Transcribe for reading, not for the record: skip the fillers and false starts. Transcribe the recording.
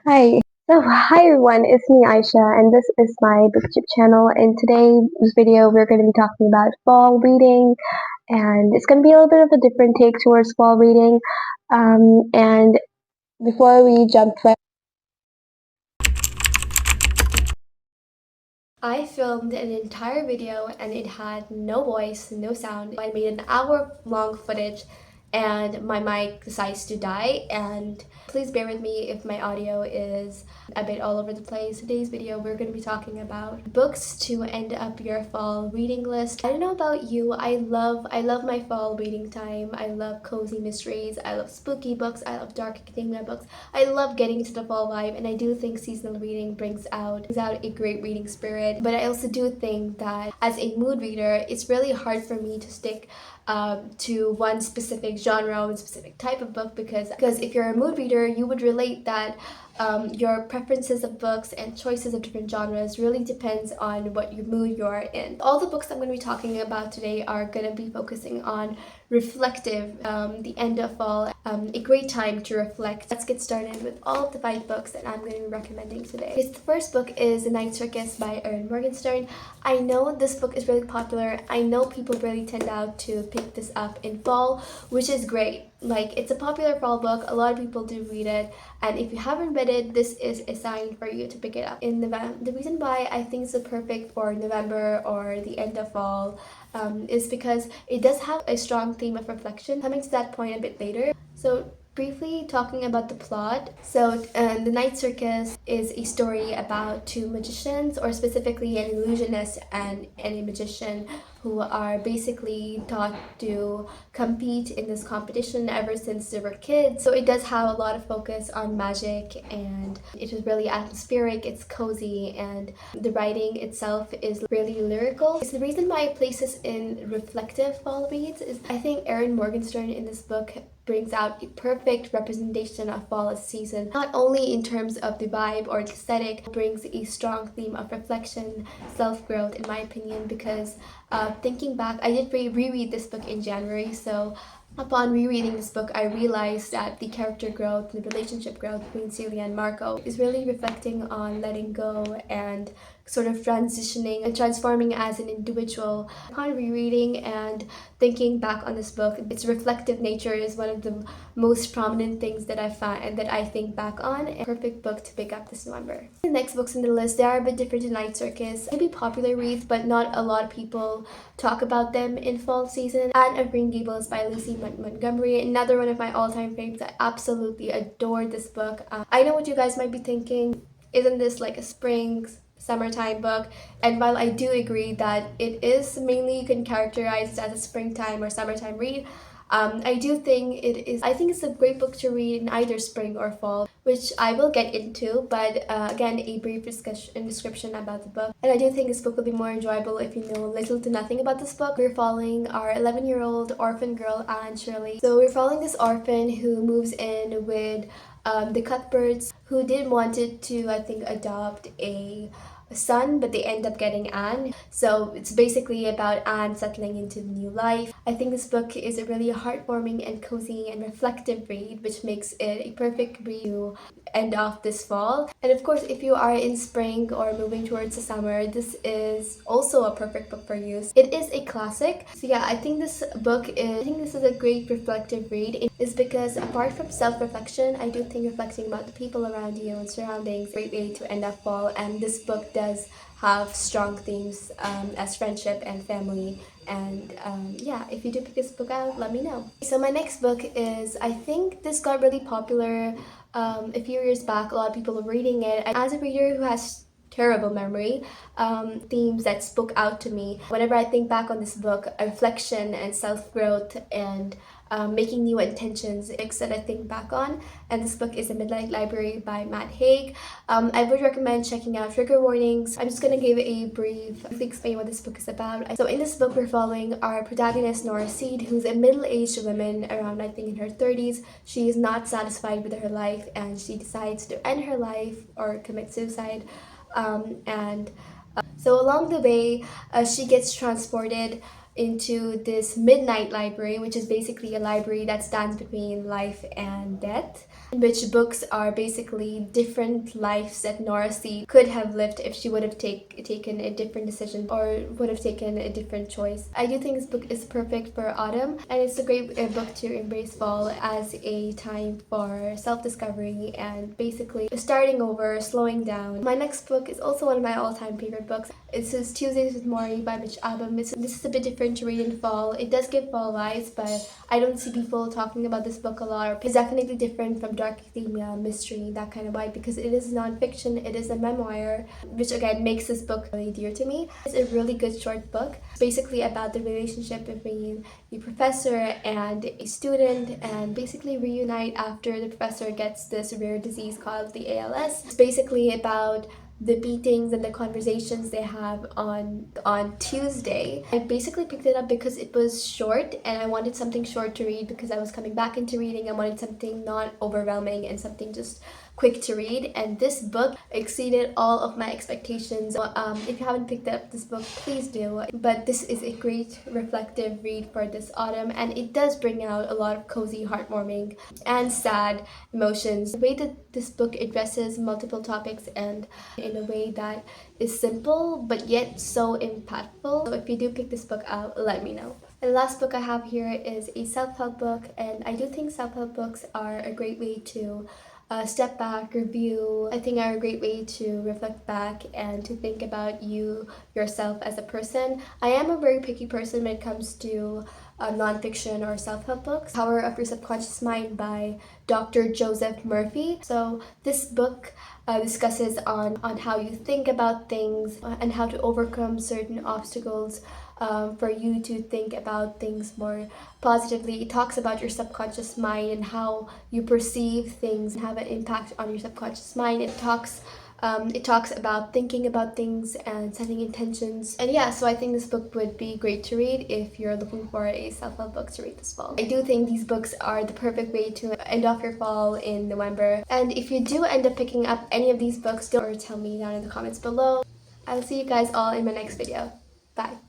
Hi. Hi everyone, it's me Ayesha and this is my booktube channel, and today's video we're going to be talking about fall reading, and it's going to be a little bit of a different take towards fall reading. And before we jump right, I filmed an entire video and it had no voice, no sound. I made an hour-long footage and my mic decides to die, and please bear with me if my audio is a bit all over the place. Today's video we're going to be talking about books to end up your fall reading list. I don't know about you, I love my fall reading time. I love cozy mysteries, I love spooky books, I love dark academia books. I love getting into the fall vibe, and I do think seasonal reading brings out a great reading spirit. But I also do think that as a mood reader, it's really hard for me to stick to one specific genre, one specific type of book, because if you're a mood reader, you would relate that your preferences of books and choices of different genres really depends on what your mood you're in. All the books I'm going to be talking about today are going to be focusing on reflective, the end of fall, a great time to reflect. Let's get started with all of the 5 books that I'm going to be recommending today. The first book is The Night Circus by Erin Morgenstern. I know this book is really popular. I know people really tend out to pick this up in fall, which is great. Like, it's a popular fall book, a lot of people do read it, and if you haven't read it, this is a sign for you to pick it up in November. The reason why I think it's perfect for November or the end of fall is because it does have a strong theme of reflection. Coming to that point a bit later. So briefly talking about the plot. So The Night Circus is a story about 2 magicians, or specifically an illusionist and a magician, who are basically taught to compete in this competition ever since they were kids. So it does have a lot of focus on magic, and it is really atmospheric, it's cozy, and the writing itself is really lyrical. So the reason why I place this in reflective fall reads is I think Erin Morgenstern in this book brings out a perfect representation of fall as season, not only in terms of the vibe or the aesthetic, brings a strong theme of reflection, self-growth in my opinion, because thinking back, I did reread this book in January, so upon rereading this book, I realized that the character growth, the relationship growth between Celia and Marco is really reflecting on letting go and sort of transitioning and transforming as an individual. Upon rereading and thinking back on this book, its reflective nature is one of the most prominent things that I found and that I think back on. A perfect book to pick up this November. The next books in the list, they are a bit different to Night Circus. Maybe popular reads, but not a lot of people talk about them in fall season. Anne of Green Gables by Lucy Montgomery, another one of my all-time favorites. I absolutely adore this book. I know what you guys might be thinking. Isn't this like a summertime book? And while I do agree that it is mainly, you can characterize it as a springtime or summertime read, I do think I think it's a great book to read in either spring or fall, which I will get into, but again, a brief description about the book. And I do think this book will be more enjoyable if you know little to nothing about this book. We're following our 11-year-old orphan girl, Anne Shirley. So we're following this orphan who moves in with the Cuthberts, who did wanted to, I think, adopt a son, but they end up getting Anne. So it's basically about Anne settling into the new life. I think this book is a really heartwarming and cozy and reflective read, which makes it a perfect read to end off this fall. And of course, if you are in spring or moving towards the summer, this is also a perfect book for you. It is a classic. So yeah, I think this is a great reflective read. It is because apart from self-reflection, I do think reflecting about the people around you and surroundings is a great way to end up fall, and this book does have strong themes as friendship and family. And yeah, if you do pick this book out, let me know. So my next book is, I think this got really popular a few years back. A lot of people were reading it. As a reader who has terrible memory, themes that spoke out to me whenever I think back on this book: reflection and self-growth and making new intentions, that I think back on. And this book is The Midnight Library by Matt Haig. I would recommend checking out. Trigger warnings. I'm just gonna give a briefly explain what this book is about. So in this book, we're following our protagonist Nora Seed, who's a middle-aged woman around, I think, in her 30s. She is not satisfied with her life, and she decides to end her life or commit suicide. So along the way, she gets transported into this midnight library, which is basically a library that stands between life and death, in which books are basically different lives that Nora C could have lived if she would have taken a different decision or would have taken a different choice. I do think this book is perfect for autumn, and it's a great book to embrace fall as a time for self-discovery and basically starting over, slowing down. My next book is also one of my all-time favorite books. It says Tuesdays with Maury by Mitch Albom. This is a bit different to read in fall. It does give fall vibes, but I don't see people talking about this book a lot. It's definitely different from dark academia, mystery, that kind of vibe, because it is non-fiction, it is a memoir, which again makes this book really dear to me. It's a really good short book. It's basically about the relationship between the professor and a student, and basically reunite after the professor gets this rare disease called the ALS. It's basically about the meetings and the conversations they have on Tuesday. I basically picked it up because it was short and I wanted something short to read because I was coming back into reading. I wanted something not overwhelming and something just quick to read, and this book exceeded all of my expectations. If you haven't picked up this book, please do. But this is a great reflective read for this autumn, and it does bring out a lot of cozy, heartwarming, and sad emotions. The way that this book addresses multiple topics and in a way that is simple but yet so impactful. So if you do pick this book out, let me know. And the last book I have here is a self-help book, and I do think self-help books are a great way to step back, review. I think are a great way to reflect back and to think about yourself as a person. I am a very picky person when it comes to nonfiction or self-help books. Power of Your Subconscious Mind by Dr. Joseph Murphy. So this book discusses on how you think about things and how to overcome certain obstacles for you to think about things more positively. It talks about your subconscious mind and how you perceive things and have an impact on your subconscious mind. It talks about thinking about things and setting intentions. And yeah, so I think this book would be great to read if you're looking for a self-help book to read this fall. I do think these books are the perfect way to end off your fall in November. And if you do end up picking up any of these books, don't tell me down in the comments below. I'll see you guys all in my next video. Bye.